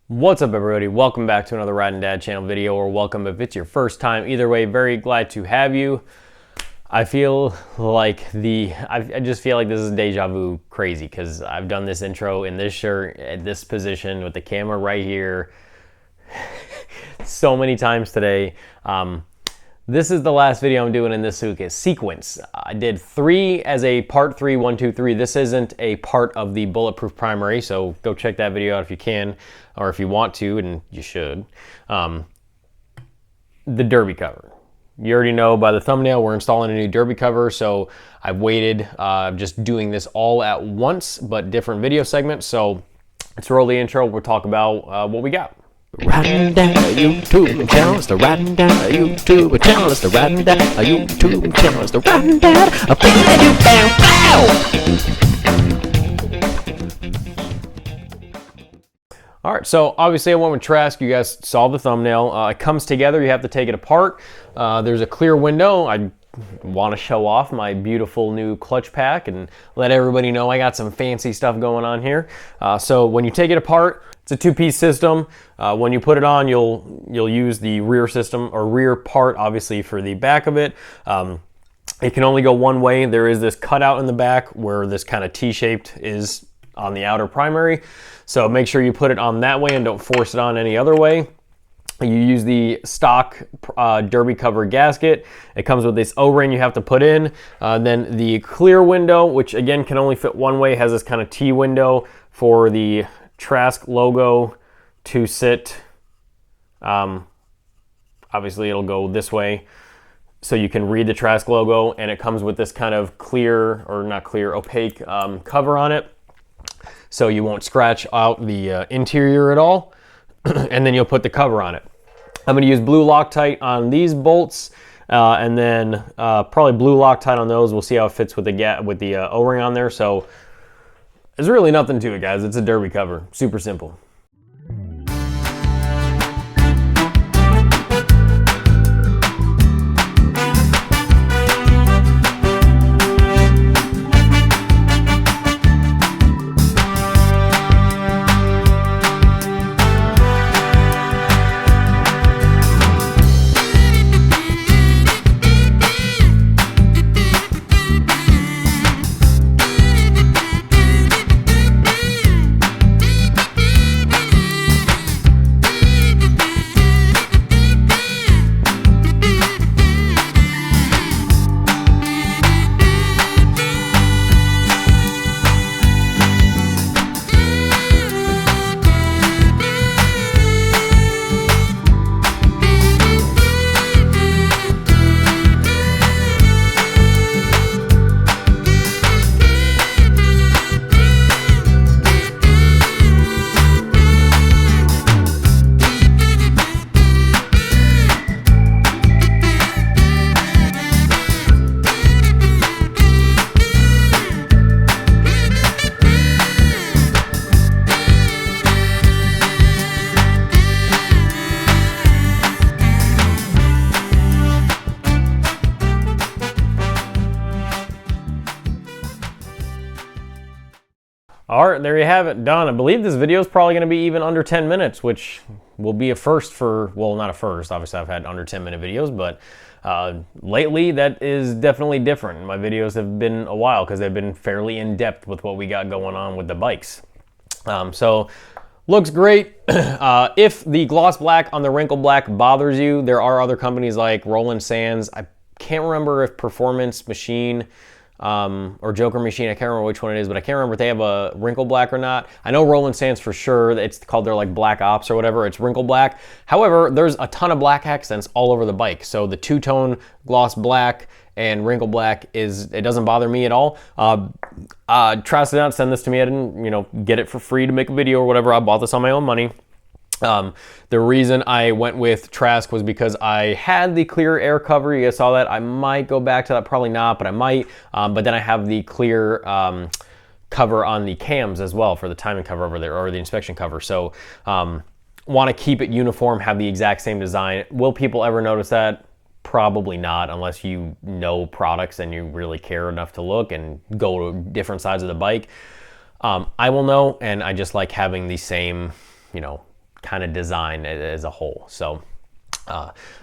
What's up, everybody? Welcome back to another Riding Dad channel video, or welcome if it's your first time. Either way, very glad to have you. I feel like I just feel like this is deja vu crazy because I've done this intro in this shirt at this position with the camera right here so many times today. This is the last video I'm doing in this sequence. I did 3 as a part 3, 1, 2, 3. This isn't a part of the bulletproof primary, so go check that video out if you can, or if you want to, and you should. The derby cover. You already know by the thumbnail, we're installing a new derby cover, so I've waited, just doing this all at once, but different video segments. So let's roll the intro. We'll talk about what we got. Riding down a YouTube channel, it's the Riding Down a YouTube channel, it's the Riding Down a YouTube channel, it's the Riding Down a brand new All right, so obviously I went with Trask. You guys saw the thumbnail. It comes together, you have to take it apart. There's a clear window. I want to show off my beautiful new clutch pack and let everybody know I got some fancy stuff going on here. So when you take it apart, it's a 2-piece system. When you put it on, you'll use the rear system or rear part, obviously, for the back of it. It can only go one way. There is this cutout in the back where this kind of T-shaped is on the outer primary. So make sure you put it on that way and don't force it on any other way. You use the stock derby cover gasket. It comes with this O-ring you have to put in. Then the clear window, which again can only fit one way, has this kind of T window for the Trask logo to sit. Obviously it'll go this way so you can read the Trask logo, and it comes with this kind of clear, or not clear, opaque cover on it, so you won't scratch out the interior at all. And then you'll put the cover on it. I'm going to use blue Loctite on these bolts, and then probably blue Loctite on those. We'll see how it fits with the O-ring on there. So there's really nothing to it, guys. It's a derby cover. Super simple. All right, there you have it, done. I believe this video is probably going to be even under 10 minutes, which will be a first for, well, not a first. Obviously, I've had under 10-minute videos, but lately that is definitely different. My videos have been a while because they've been fairly in-depth with what we got going on with the bikes. So looks great. If the gloss black on the wrinkle black bothers you, there are other companies like Roland Sands. I can't remember if Performance Machine or Joker Machine, I can't remember which one it is, but I can't remember if they have a wrinkle black or not. I know Roland Sands for sure. It's called their like Black Ops or whatever. It's wrinkle black. However, there's a ton of black accents all over the bike. So the two-tone gloss black and wrinkle black it doesn't bother me at all. Trask did not send this to me. I didn't, get it for free to make a video or whatever. I bought this on my own money. The reason I went with Trask was because I had the clear air cover. You guys saw that. I might go back to that, probably not, but I might. But then I have the clear cover on the cams as well for the timing cover over there, or the inspection cover. So want to keep it uniform, have the exact same design. Will people ever notice that? Probably not, unless you know products and you really care enough to look and go to different sides of the bike. I will know, and I just like having the same, kind of design as a whole. So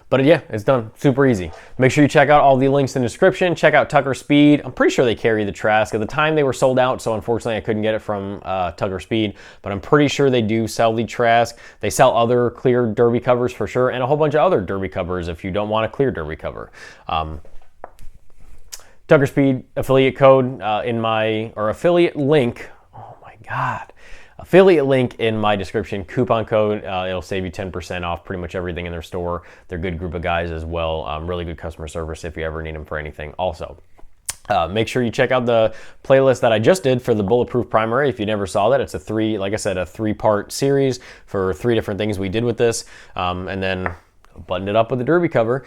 but yeah, it's done super easy. Make sure you check out all the links in the description. Check out Tucker Speed. I'm pretty sure they carry the Trask. At the time they were sold out, so unfortunately I couldn't get it from Tucker Speed, but I'm pretty sure they do sell the Trask. They sell other clear derby covers for sure, and a whole bunch of other derby covers if you don't want a clear derby cover. Tucker Speed affiliate code affiliate link. Oh my God. Affiliate link in my description, coupon code, it'll save you 10% off pretty much everything in their store. They're a good group of guys as well. Really good customer service if you ever need them for anything also. Make sure you check out the playlist that I just did for the Bulletproof Primary. If you never saw that, it's a three-part series for 3 different things we did with this. And then buttoned it up with the derby cover.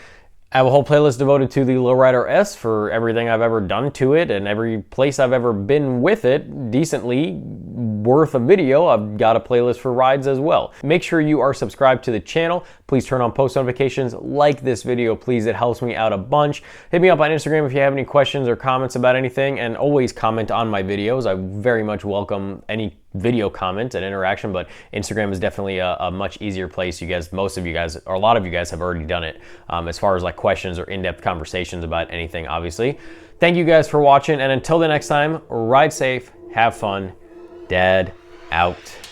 I have a whole playlist devoted to the Lowrider S for everything I've ever done to it and every place I've ever been with it decently worth a video. I've got a playlist for rides as well. Make sure you are subscribed to the channel. Please turn on post notifications. Like this video, please. It helps me out a bunch. Hit me up on Instagram if you have any questions or comments about anything, and always comment on my videos. I very much welcome any video comment and interaction, but Instagram is definitely a much easier place. You guys, most of you guys, or a lot of you guys have already done it as far as like questions or in-depth conversations about anything, obviously. Thank you guys for watching, and until the next time, ride safe, have fun. Dad out.